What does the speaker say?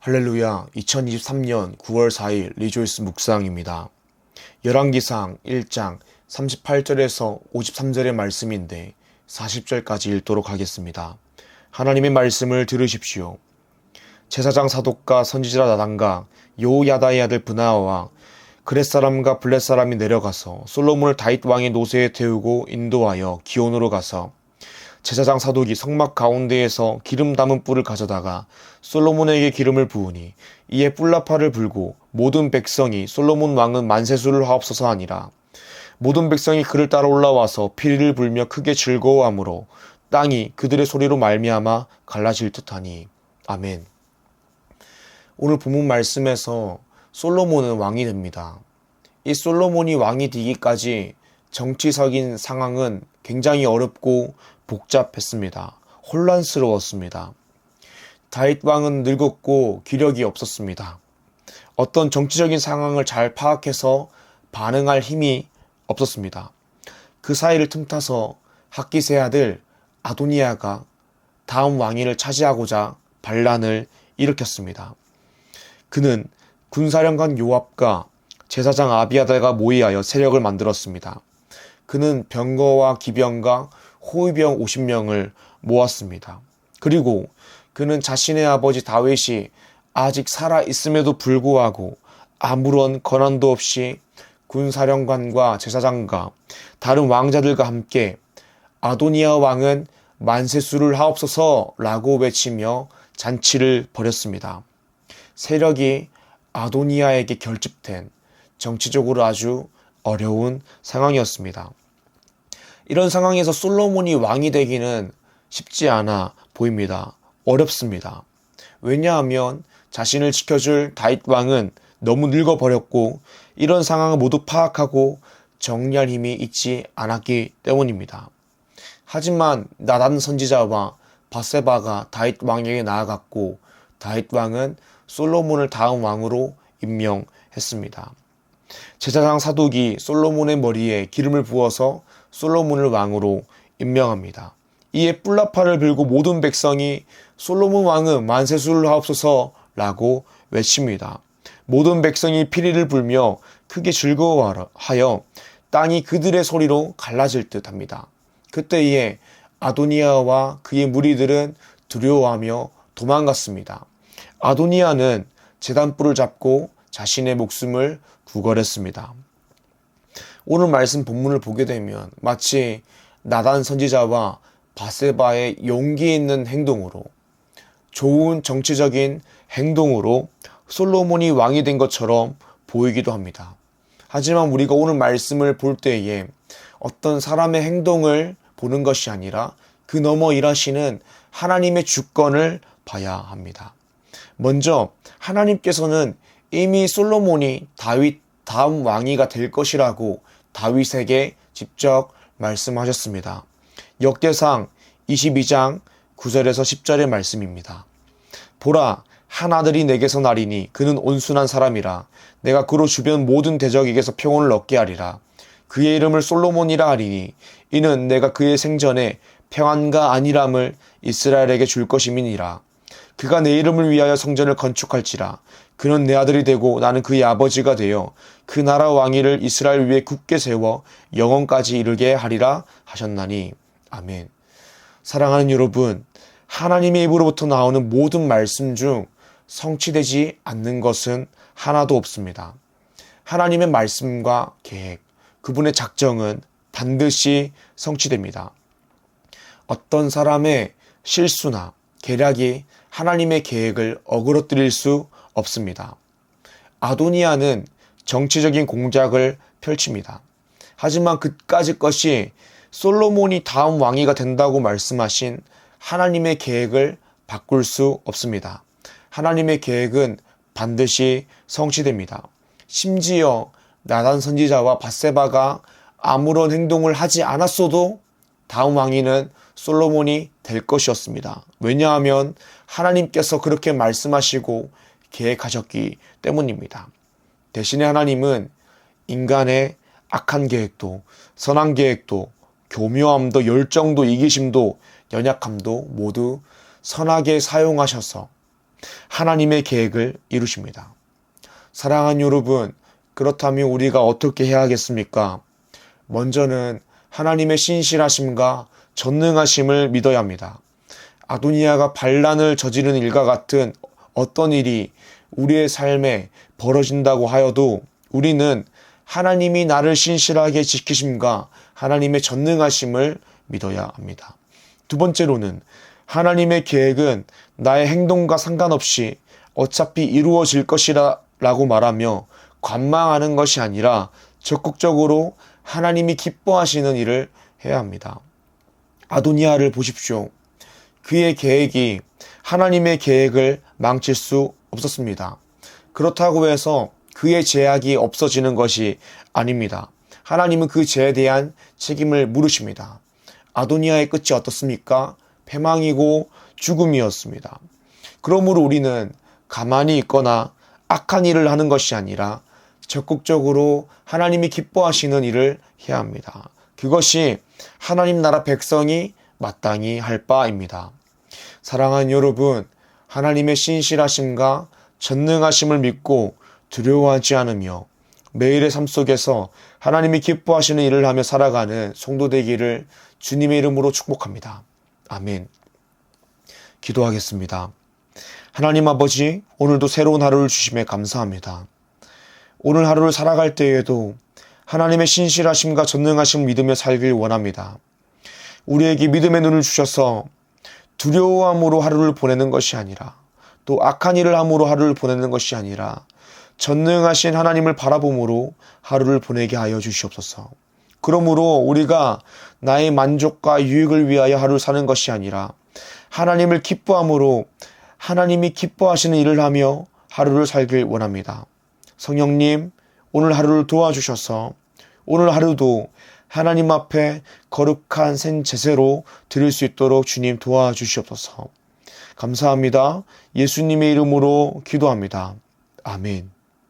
할렐루야. 2023년 9월 4일 리조이스 묵상입니다. 열왕기상 1장 38절에서 53절의 말씀인데 40절까지 읽도록 하겠습니다. 하나님의 말씀을 들으십시오. 제사장 사독과 선지자 나단과 여호야다의 아들 브나와와 그렛 사람과 블렛 사람이 내려가서 솔로몬을 다윗 왕의 노새에 태우고 인도하여 기온으로 가서 제사장 사독이 성막 가운데에서 기름 담은 뿔을 가져다가 솔로몬에게 기름을 부으니 이에 뿔나팔을 불고 모든 백성이 솔로몬 왕은 만세수를 하옵소서 하니라. 모든 백성이 그를 따라 올라와서 피리를 불며 크게 즐거워하므로 땅이 그들의 소리로 말미암아 갈라질 듯하니. 아멘. 오늘 본문 말씀에서 솔로몬은 왕이 됩니다. 이 솔로몬이 왕이 되기까지 정치적인 상황은 굉장히 어렵고 복잡했습니다. 혼란스러웠습니다. 다윗 왕은 늙었고 기력이 없었습니다. 어떤 정치적인 상황을 잘 파악해서 반응할 힘이 없었습니다. 그 사이를 틈타서 학기세 아들 아도니아가 다음 왕위를 차지하고자 반란을 일으켰습니다. 그는 군사령관 요압과 제사장 아비아달과 모의하여 세력을 만들었습니다. 그는 병거와 기병과 호위병 50명을 모았습니다. 그리고 그는 자신의 아버지 다윗이 아직 살아 있음에도 불구하고 아무런 권한도 없이 군사령관과 제사장과 다른 왕자들과 함께 아도니아 왕은 만세수를 하옵소서라고 외치며 잔치를 벌였습니다. 세력이 아도니아에게 결집된 정치적으로 아주 어려운 상황이었습니다. 이런 상황에서 솔로몬이 왕이 되기는 쉽지 않아 보입니다. 어렵습니다. 왜냐하면 자신을 지켜줄 다윗 왕은 너무 늙어버렸고 이런 상황을 모두 파악하고 정리할 힘이 있지 않았기 때문입니다. 하지만 나단 선지자와 밧세바가 다윗 왕에게 나아갔고 다윗 왕은 솔로몬을 다음 왕으로 임명했습니다. 제사장 사독이 솔로몬의 머리에 기름을 부어서 솔로몬을 왕으로 임명합니다. 이에 뿔나팔을 불고 모든 백성이 솔로몬 왕은 만세수를 하옵소서라고 외칩니다. 모든 백성이 피리를 불며 크게 즐거워하여 땅이 그들의 소리로 갈라질 듯합니다. 그때에 아도니아와 그의 무리들은 두려워하며 도망갔습니다. 아도니아는 제단뿔을 잡고 자신의 목숨을 구걸했습니다. 오늘 말씀 본문을 보게 되면 마치 나단 선지자와 밧세바의 용기 있는 행동으로, 좋은 정치적인 행동으로 솔로몬이 왕이 된 것처럼 보이기도 합니다. 하지만 우리가 오늘 말씀을 볼 때에 어떤 사람의 행동을 보는 것이 아니라 그 너머 일하시는 하나님의 주권을 봐야 합니다. 먼저 하나님께서는 이미 솔로몬이 다윗 다음 왕위가 될 것이라고 다윗에게 직접 말씀하셨습니다. 역대상 22장 9절에서 10절의 말씀입니다. 보라, 한 아들이 내게서 나리니 그는 온순한 사람이라. 내가 그로 주변 모든 대적에게서 평온을 얻게 하리라. 그의 이름을 솔로몬이라 하리니 이는 내가 그의 생전에 평안과 안일함을 이스라엘에게 줄 것임이니라. 그가 내 이름을 위하여 성전을 건축할지라. 그는 내 아들이 되고 나는 그의 아버지가 되어 그 나라 왕위를 이스라엘 위에 굳게 세워 영원까지 이르게 하리라 하셨나니. 아멘. 사랑하는 여러분, 하나님의 입으로부터 나오는 모든 말씀 중 성취되지 않는 것은 하나도 없습니다. 하나님의 말씀과 계획, 그분의 작정은 반드시 성취됩니다. 어떤 사람의 실수나 계략이 하나님의 계획을 어그러뜨릴 수 없습니다. 아도니아는 정치적인 공작을 펼칩니다. 하지만 그까짓 것이 솔로몬이 다음 왕위가 된다고 말씀하신 하나님의 계획을 바꿀 수 없습니다. 하나님의 계획은 반드시 성취됩니다. 심지어 나단 선지자와 밧세바가 아무런 행동을 하지 않았어도 다음 왕위는 솔로몬이 될 것이었습니다. 왜냐하면 하나님께서 그렇게 말씀하시고 계획하셨기 때문입니다. 대신에 하나님은 인간의 악한 계획도, 선한 계획도, 교묘함도, 열정도, 이기심도, 연약함도 모두 선하게 사용하셔서 하나님의 계획을 이루십니다. 사랑하는 여러분, 그렇다면 우리가 어떻게 해야 하겠습니까? 먼저는 하나님의 신실하심과 전능하심을 믿어야 합니다. 아도니아가 반란을 저지르는 일과 같은 어떤 일이 우리의 삶에 벌어진다고 하여도 우리는 하나님이 나를 신실하게 지키심과 하나님의 전능하심을 믿어야 합니다. 두 번째로는 하나님의 계획은 나의 행동과 상관없이 어차피 이루어질 것이라 라고 말하며 관망하는 것이 아니라 적극적으로 하나님이 기뻐하시는 일을 해야 합니다. 아도니아를 보십시오. 그의 계획이 하나님의 계획을 망칠 수 없었습니다. 그렇다고 해서 그의 제약이 없어지는 것이 아닙니다. 하나님은 그 죄에 대한 책임을 물으십니다. 아도니아의 끝이 어떻습니까? 패망이고 죽음이었습니다. 그러므로 우리는 가만히 있거나 악한 일을 하는 것이 아니라 적극적으로 하나님이 기뻐하시는 일을 해야 합니다. 그것이 하나님 나라 백성이 마땅히 할 바입니다. 사랑하는 여러분, 하나님의 신실하심과 전능하심을 믿고 두려워하지 않으며 매일의 삶 속에서 하나님이 기뻐하시는 일을 하며 살아가는 성도 되기를 주님의 이름으로 축복합니다. 아멘. 기도하겠습니다. 하나님 아버지, 오늘도 새로운 하루를 주심에 감사합니다. 오늘 하루를 살아갈 때에도 하나님의 신실하심과 전능하심을 믿으며 살길 원합니다. 우리에게 믿음의 눈을 주셔서 두려워함으로 하루를 보내는 것이 아니라 또 악한 일을 함으로 하루를 보내는 것이 아니라 전능하신 하나님을 바라봄으로 하루를 보내게 하여 주시옵소서. 그러므로 우리가 나의 만족과 유익을 위하여 하루를 사는 것이 아니라 하나님을 기뻐함으로 하나님이 기뻐하시는 일을 하며 하루를 살길 원합니다. 성령님, 오늘 하루를 도와주셔서 오늘 하루도 하나님 앞에 거룩한 생제사로 드릴 수 있도록 주님 도와주시옵소서. 감사합니다. 예수님의 이름으로 기도합니다. 아멘.